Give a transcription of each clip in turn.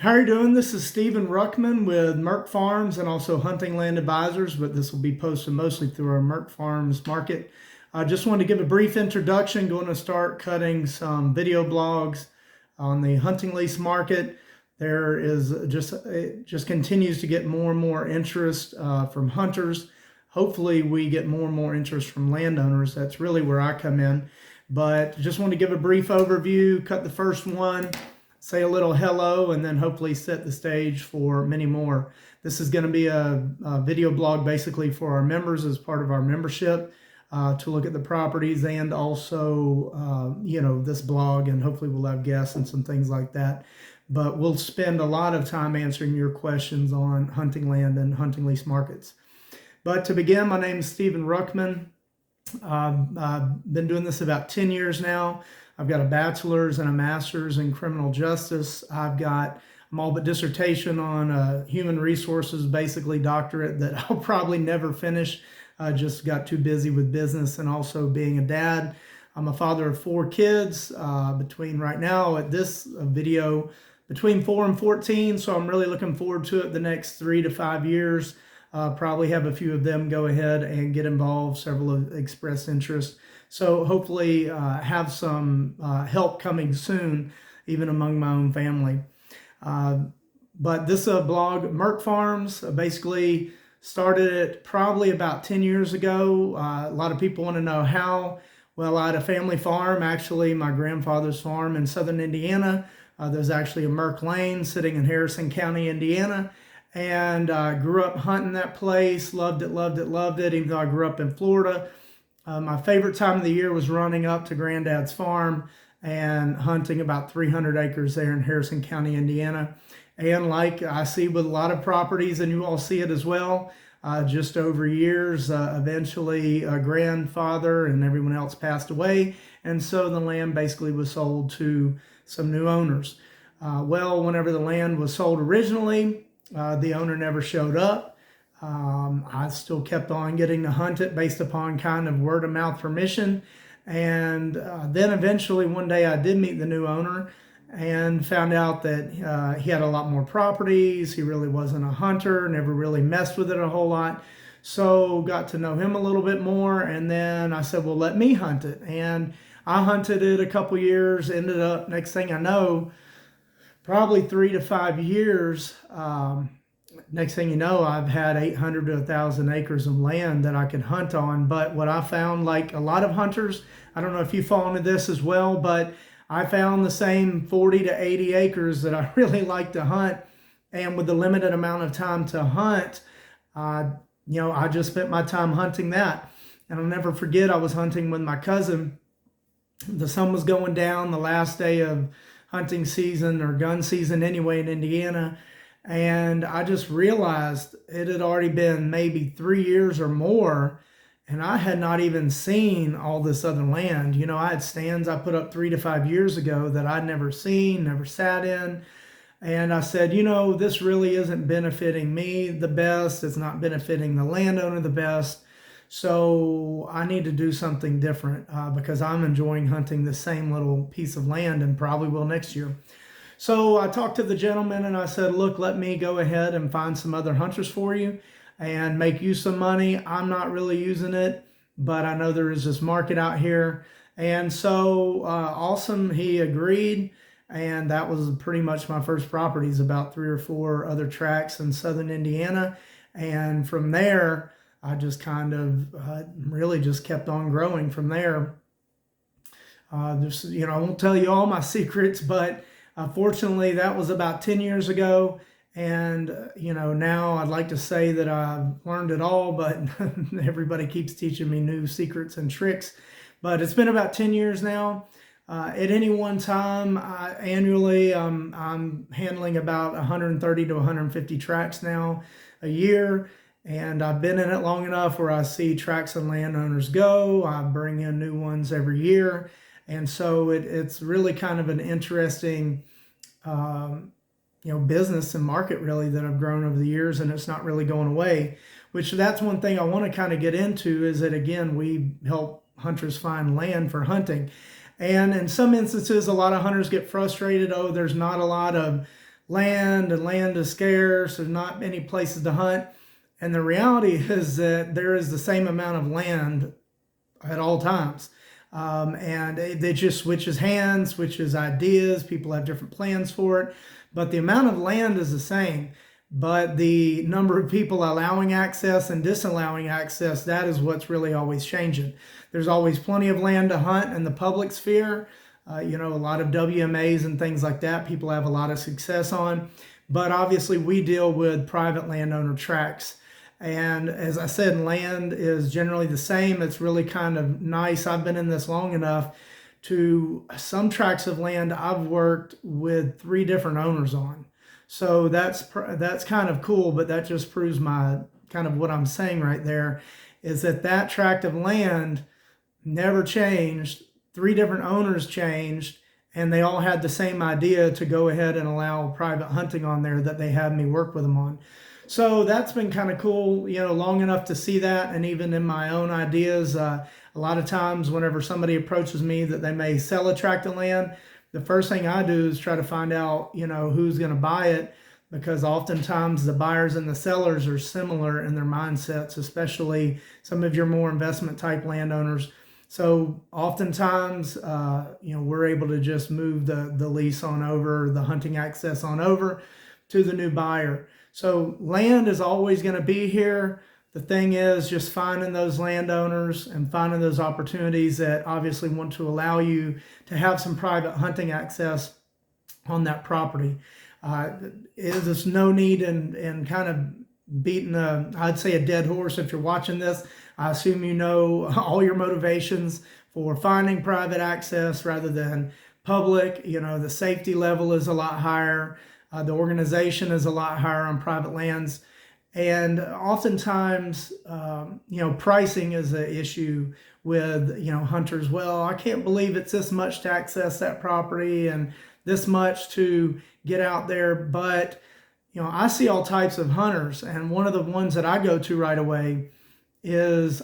How are you doing? This is Stephen Ruckman with Merk Farms and also Hunting Land Advisors, but this will be posted mostly through our Merk Farms market. I just wanted to give a brief introduction. Going to start cutting some video blogs on the hunting lease market. There is it just continues to get more and more interest from hunters. Hopefully we get more and more interest from landowners. That's really where I come in. But just want to give a brief overview, cut the first one, say a little hello, and then hopefully set the stage for many more. This is going to be a video blog basically for our members as part of our membership to look at the properties, and also this blog, and hopefully we'll have guests and some things like that. But we'll spend a lot of time answering your questions on hunting land and hunting lease markets. But to begin, my name is Stephen Ruckman. I've been doing this about 10 years now. I've got a bachelor's and a master's in criminal justice. I've got a small but dissertation on human resources, basically doctorate, that I'll probably never finish. I just got too busy with business and also being a dad. I'm a father of 4 kids, between right now at this video, between 4 and 14. So I'm really looking forward to it the next 3 to 5 years. Probably have a few of them go ahead and get involved. Several have expressed interest. So hopefully have some help coming soon, even among my own family. But this blog, Merk Farms, basically started it probably about 10 years ago. A lot of people want to know how. Well, I had a family farm, actually my grandfather's farm in southern Indiana. There's actually a Merk Lane sitting in Harrison County, Indiana. And I grew up hunting that place, loved it, loved it, loved it, even though I grew up in Florida. My favorite time of the year was running up to Granddad's farm and hunting about 300 acres there in Harrison County, Indiana. And like I see with a lot of properties, and you all see it as well, just over years, eventually a grandfather and everyone else passed away. And so the land basically was sold to some new owners. Well, whenever the land was sold originally, the owner never showed up. I still kept on getting to hunt it based upon kind of word of mouth permission. And then eventually one day I did meet the new owner and found out that he had a lot more properties. He really wasn't a hunter, never really messed with it a whole lot. So got to know him a little bit more. And then I said, well, let me hunt it. And I hunted it a couple years, ended up, next thing I know, probably 3 to 5 years. Next thing you know, I've had 800 to 1,000 acres of land that I could hunt on. But what I found, like a lot of hunters, I don't know if you fall into this as well, but I found the same 40 to 80 acres that I really like to hunt. And with the limited amount of time to hunt, I just spent my time hunting that. And I'll never forget, I was hunting with my cousin. The sun was going down the last day of hunting season, or gun season anyway, in Indiana. And I just realized it had already been maybe 3 years or more, and I had not even seen all this other land. I had stands I put up 3 to 5 years ago that I'd never seen, never sat in. And I said, this really isn't benefiting me the best. It's not benefiting the landowner the best. So I need to do something different because I'm enjoying hunting the same little piece of land, and probably will next year. So I talked to the gentleman and I said, look, let me go ahead and find some other hunters for you and make you some money. I'm not really using it, but I know there is this market out here. And so awesome, he agreed. And that was pretty much my first properties, about 3 or 4 other tracts in southern Indiana. And from there, I just kind of really just kept on growing from there. I won't tell you all my secrets, but fortunately, that was about 10 years ago. And, now I'd like to say that I've learned it all, but everybody keeps teaching me new secrets and tricks. But it's been about 10 years now. At any one time, annually, I'm handling about 130 to 150 tracts now a year. And I've been in it long enough where I see tracts and landowners go. I bring in new ones every year. And so it's really kind of an interesting, business and market really that I've grown over the years, and it's not really going away, which that's one thing I want to kind of get into, is that, again, we help hunters find land for hunting. And in some instances, a lot of hunters get frustrated. Oh, there's not a lot of land and land is scarce. There's not many places to hunt. And the reality is that there is the same amount of land at all times. And it just switches hands, switches ideas. People have different plans for it. But the amount of land is the same. But the number of people allowing access and disallowing access, that is what's really always changing. There's always plenty of land to hunt in the public sphere. A lot of WMAs and things like that, people have a lot of success on. But obviously we deal with private landowner tracts. And as I said, land is generally the same. It's really kind of nice. I've been in this long enough to some tracts of land I've worked with 3 different owners on. So that's kind of cool, but that just proves my kind of what I'm saying right there is that tract of land never changed. 3 different owners changed, and they all had the same idea to go ahead and allow private hunting on there that they had me work with them on. So that's been kind of cool, long enough to see that. And even in my own ideas, a lot of times whenever somebody approaches me that they may sell a tract of land, the first thing I do is try to find out, who's going to buy it, because oftentimes the buyers and the sellers are similar in their mindsets, especially some of your more investment type landowners. So oftentimes, we're able to just move the lease on over, the hunting access on over to the new buyer. So land is always going to be here. The thing is just finding those landowners and finding those opportunities that obviously want to allow you to have some private hunting access on that property. There's no need in kind of beating I'd say a dead horse. If you're watching this, I assume you know all your motivations for finding private access rather than public. The safety level is a lot higher. The organization is a lot higher on private lands. And oftentimes, pricing is an issue with, hunters. Well, I can't believe it's this much to access that property and this much to get out there. But, I see all types of hunters. And one of the ones that I go to right away is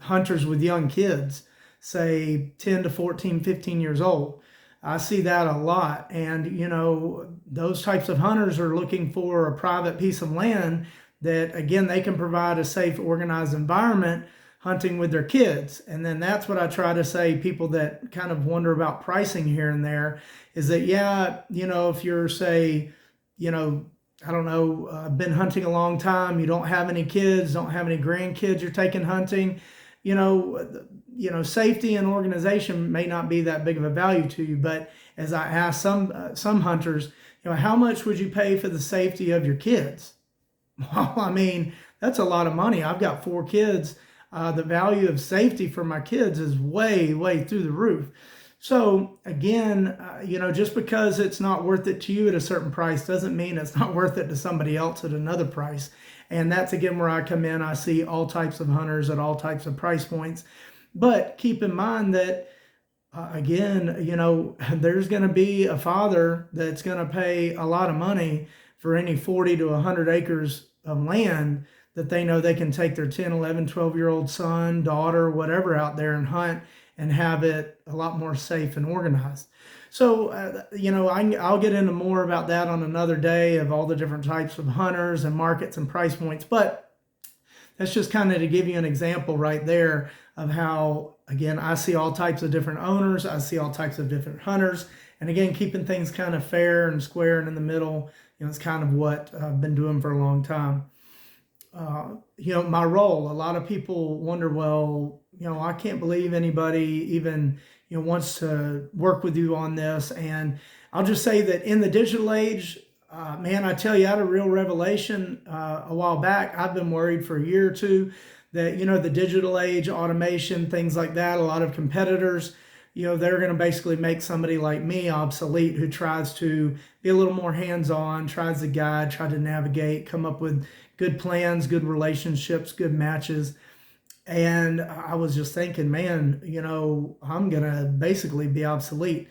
hunters with young kids, say 10 to 14, 15 years old. I see that a lot. And, those types of hunters are looking for a private piece of land that, again, they can provide a safe, organized environment hunting with their kids. And then that's what I try to say, people that kind of wonder about pricing here and there, is that, if you're, say, I don't know, been hunting a long time, you don't have any kids, don't have any grandkids you're taking hunting, safety and organization may not be that big of a value to you. But as I asked some hunters, how much would you pay for the safety of your kids? Well, I mean, that's a lot of money. I've got 4 kids. The value of safety for my kids is way, way through the roof. So again, just because it's not worth it to you at a certain price doesn't mean it's not worth it to somebody else at another price. And that's, again, where I come in. I see all types of hunters at all types of price points. But keep in mind that, again, there's going to be a father that's going to pay a lot of money for any 40 to 100 acres of land that they know they can take their 10, 11, 12-year-old son, daughter, whatever out there and hunt and have it a lot more safe and organized. So, I'll get into more about that on another day of all the different types of hunters and markets and price points. But that's just kind of to give you an example right there of how, again, I see all types of different owners. I see all types of different hunters. And again, keeping things kind of fair and square and in the middle, it's kind of what I've been doing for a long time. My role, a lot of people wonder, well, I can't believe anybody even, wants to work with you on this. And I'll just say that in the digital age, man, I tell you, I had a real revelation a while back. I've been worried for a year or two that, the digital age, automation, things like that, a lot of competitors, they're going to basically make somebody like me obsolete, who tries to be a little more hands-on, tries to guide, try to navigate, come up with good plans, good relationships, good matches. And I was just thinking, man, I'm going to basically be obsolete.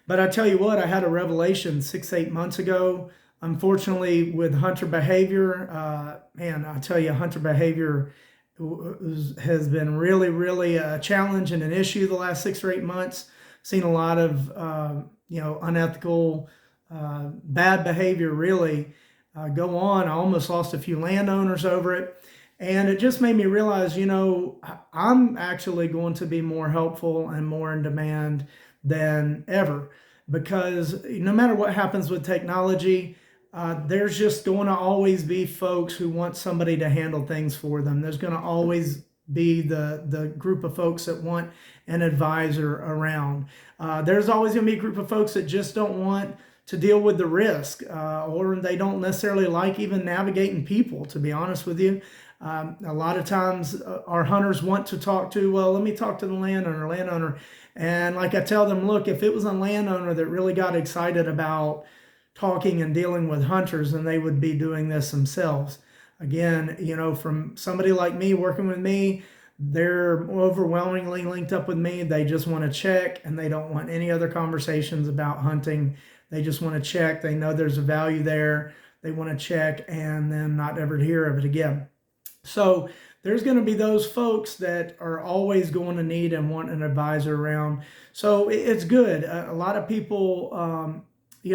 But I tell you what, I had a revelation 6-8 months ago. Unfortunately, with hunter behavior, man, I tell you, hunter behavior has been really, really a challenge and an issue the last 6 or 8 months. Seen a lot of, unethical bad behavior really go on. I almost lost a few landowners over it. And it just made me realize, I'm actually going to be more helpful and more in demand than ever, because no matter what happens with technology, there's just going to always be folks who want somebody to handle things for them. There's going to always be the group of folks that want an advisor around. There's always going to be a group of folks that just don't want to deal with the risk, or they don't necessarily like even navigating people, to be honest with you. A lot of times our hunters want to talk to, well, let me talk to the landowner. And like I tell them, look, if it was a landowner that really got excited about talking and dealing with hunters, then they would be doing this themselves. Again, from somebody like me working with me, they're overwhelmingly linked up with me. They just want to check, and they don't want any other conversations about hunting. They just want to check. They know there's a value there. They want to check and then not ever hear of it again. So there's going to be those folks that are always going to need and want an advisor around. So it's good. A lot of people,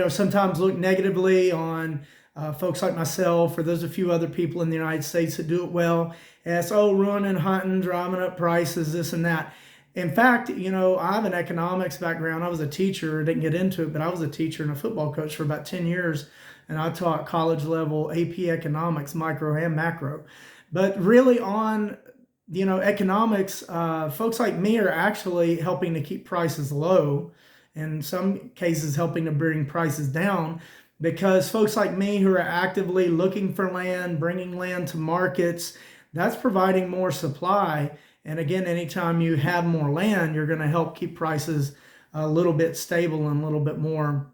sometimes look negatively on folks like myself, or there's a few other people in the United States that do it well. As, ruining hunting, driving up prices, this and that. In fact, I have an economics background. I was a teacher. I didn't get into it, but I was a teacher and a football coach for about 10 years. And I taught college level AP economics, micro and macro. But really on, economics, folks like me are actually helping to keep prices low. In some cases, helping to bring prices down, because folks like me who are actively looking for land, bringing land to markets, that's providing more supply. And again, anytime you have more land, you're going to help keep prices a little bit stable and a little bit more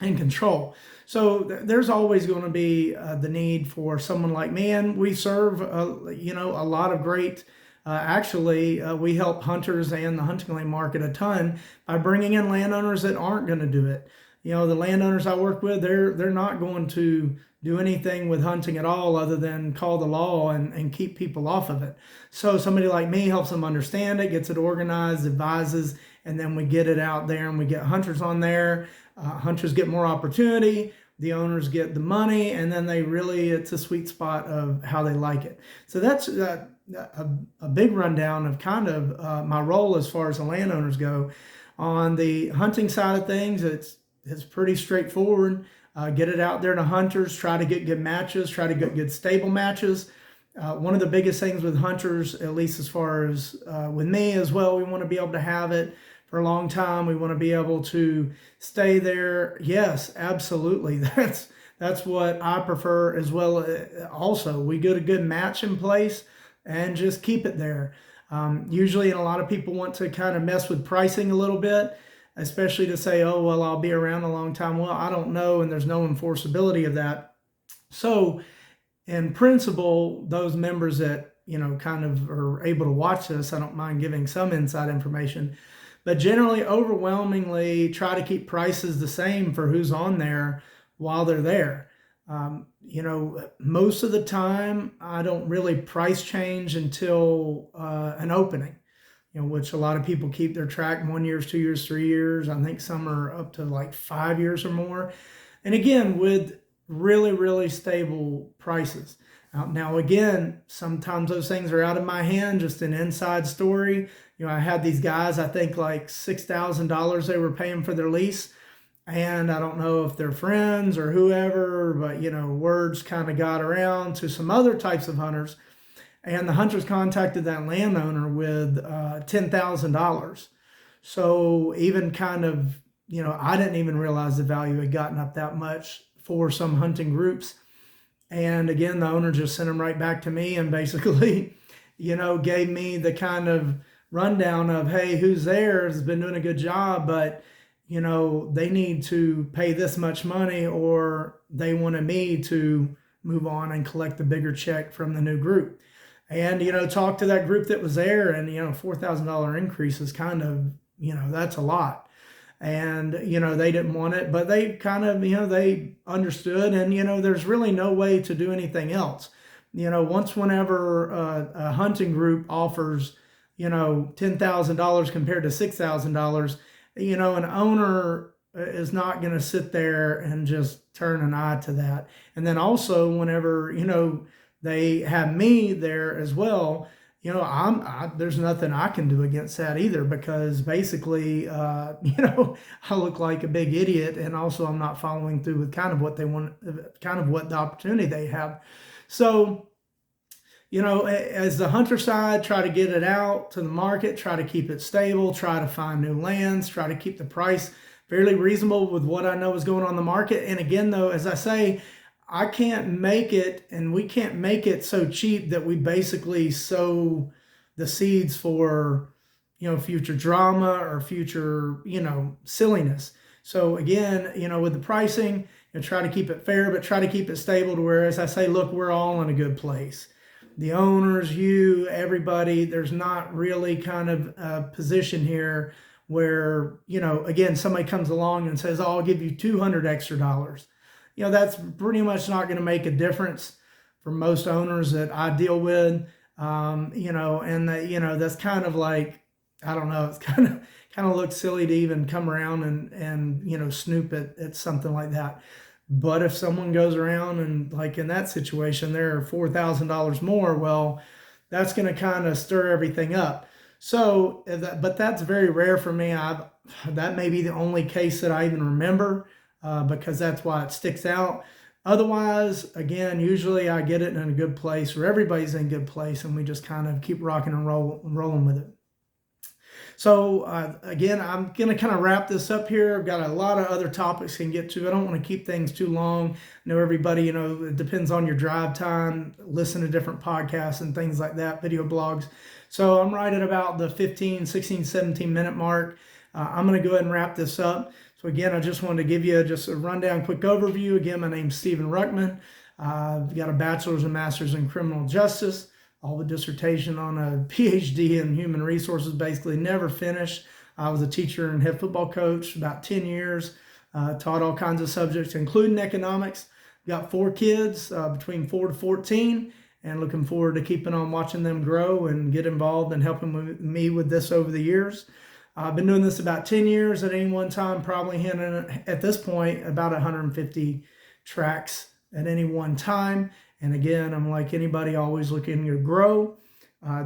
in control. So there's always going to be the need for someone like me, and we serve a lot of great. We help hunters and the hunting land market a ton by bringing in landowners that aren't going to do it. The landowners I work with, they're not going to do anything with hunting at all other than call the law and keep people off of it. So somebody like me helps them understand it, gets it organized, advises, and then we get it out there and we get hunters on there. Hunters get more opportunity, the owners get the money, and then it's a sweet spot of how they like it. So that's a big rundown of kind of my role as far as the landowners go. On the hunting side of things, it's pretty straightforward. Get it out there to hunters, try to get good matches, try to get good stable matches. One of the biggest things with hunters, at least as far as with me as well, we want to be able to have it for a long time. We want to be able to stay there. Yes, absolutely. That's what I prefer as well. Also, we get a good match in place and just keep it there. Usually, and a lot of people want to kind of mess with pricing a little bit, especially to say, oh, well, I'll be around a long time. Well, I don't know, and there's no enforceability of that. So in principle, those members that, kind of are able to watch this, I don't mind giving some inside information, but generally, overwhelmingly, try to keep prices the same for who's on there while they're there. Most of the time, I don't really price change until an opening, which a lot of people keep their track 1 year, 2 years, 3 years. I think some are up to like 5 years or more. And again, with really, really stable prices. Now, again, sometimes those things are out of my hand, just an inside story. I had these guys, I think like $6,000 they were paying for their lease. And I don't know if they're friends or whoever, but, words kind of got around to some other types of hunters. And the hunters contacted that landowner with $10,000. So even kind of, I didn't even realize the value had gotten up that much for some hunting groups. And again, the owner just sent them right back to me and basically, gave me the kind of rundown of, hey, who's there has been doing a good job, but, they need to pay this much money, or they wanted me to move on and collect the bigger check from the new group. And, talk to that group that was there, and, $4,000 increase is kind of, that's a lot. And, they didn't want it, but they kind of, they understood, and, there's really no way to do anything else. Whenever a hunting group offers, $10,000 compared to $6,000, an owner is not going to sit there and just turn an eye to that. And then also, whenever, they have me there as well, there's nothing I can do against that either, because basically, I look like a big idiot, and also I'm not following through with kind of what they want, kind of what the opportunity they have. So, as the hunter side, try to get it out to the market, try to keep it stable, try to find new lands, try to keep the price fairly reasonable with what I know is going on in the market. And again, though, as I say, I can't make it, and we can't make it so cheap that we basically sow the seeds for, future drama or future, silliness. So again, with the pricing, try to keep it fair, but try to keep it stable to where, as I say, look, we're all in a good place. The owners, you, everybody, there's not really kind of a position here where, again, somebody comes along and says, oh, I'll give you $200 extra. That's pretty much not going to make a difference for most owners that I deal with. And that's kind of like, I don't know, it's kind of looks silly to even come around and snoop at something like that. But if someone goes around and, like in that situation, they're $4,000 more, well, that's going to kind of stir everything up. So, but that's very rare for me. That may be the only case that I even remember, because that's why it sticks out. Otherwise, again, usually I get it in a good place, or everybody's in a good place, and we just kind of keep rocking and rolling with it. So again, I'm going to kind of wrap this up here. I've got a lot of other topics I can get to. I don't want to keep things too long. I know everybody, it depends on your drive time, listen to different podcasts and things like that, video blogs. So I'm right at about the 15, 16, 17 minute mark. I'm going to go ahead and wrap this up. So again, I just wanted to give you just a rundown, quick overview. Again, my name's Stephen Ruckman. I've got a bachelor's and master's in criminal justice. All the dissertation on a PhD in human resources, basically never finished. I was a teacher and head football coach about 10 years, taught all kinds of subjects, including economics. Got 4 kids between 4 to 14, and looking forward to keeping on watching them grow and get involved and helping me with this over the years. I've been doing this about 10 years at any one time, probably hitting, at this point, about 150 tracks at any one time. And again, I'm like anybody, always looking to grow.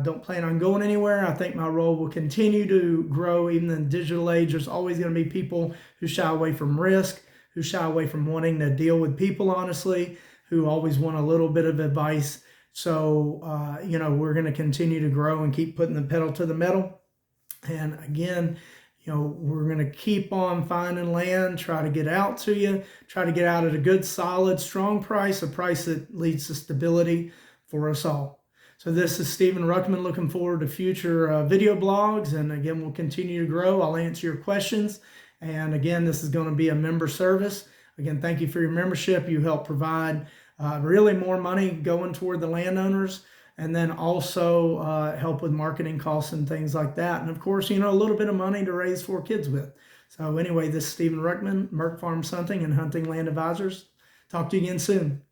Don't plan on going anywhere. I think my role will continue to grow even in the digital age. There's always going to be people who shy away from risk, who shy away from wanting to deal with people, honestly, who always want a little bit of advice. So, we're going to continue to grow and keep putting the pedal to the metal. And again, we're going to keep on finding land, try to get out to you, try to get out at a good, solid, strong price, a price that leads to stability for us all. So this is Stephen Ruckman, looking forward to future video blogs. And again, we'll continue to grow. I'll answer your questions. And again, this is going to be a member service. Again, thank you for your membership. You help provide really more money going toward the landowners, and then also help with marketing costs and things like that. And of course, a little bit of money to raise 4 kids with. So anyway, this is Stephen Ruckman, Merk Farms Hunting and Hunting Land Advisors. Talk to you again soon.